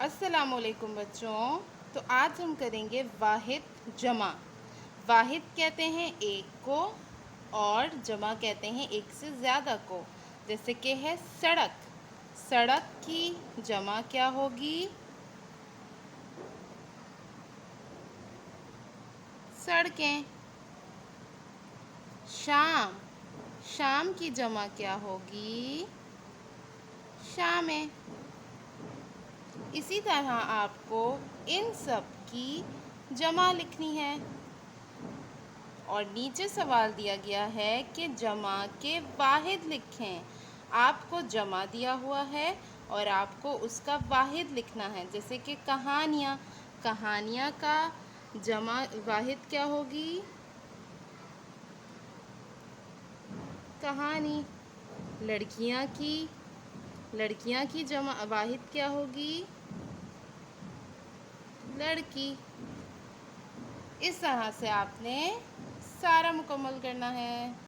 السلام علیکم بچوں. تو آج ہم کریں گے واحد جمع. واحد کہتے ہیں ایک کو اور جمع کہتے ہیں ایک سے زیادہ کو. جیسے کہ ہے سڑک. سڑک کی جمع کیا ہوگی؟ سڑکیں. شام. شام کی جمع کیا ہوگی؟ شامیں. اسی طرح آپ کو ان سب کی جمع لکھنی ہے. اور نیچے سوال دیا گیا ہے کہ جمع کے واحد لکھیں. آپ کو جمع دیا ہوا ہے اور آپ کو اس کا واحد لکھنا ہے. جیسے کہ کہانیاں. کہانیاں کا جمع واحد کیا ہوگی؟ کہانی. لڑکیاں کی جمع واحد کیا ہوگی؟ لڑکی. اس طرح سے آپ نے سارا مکمل کرنا ہے.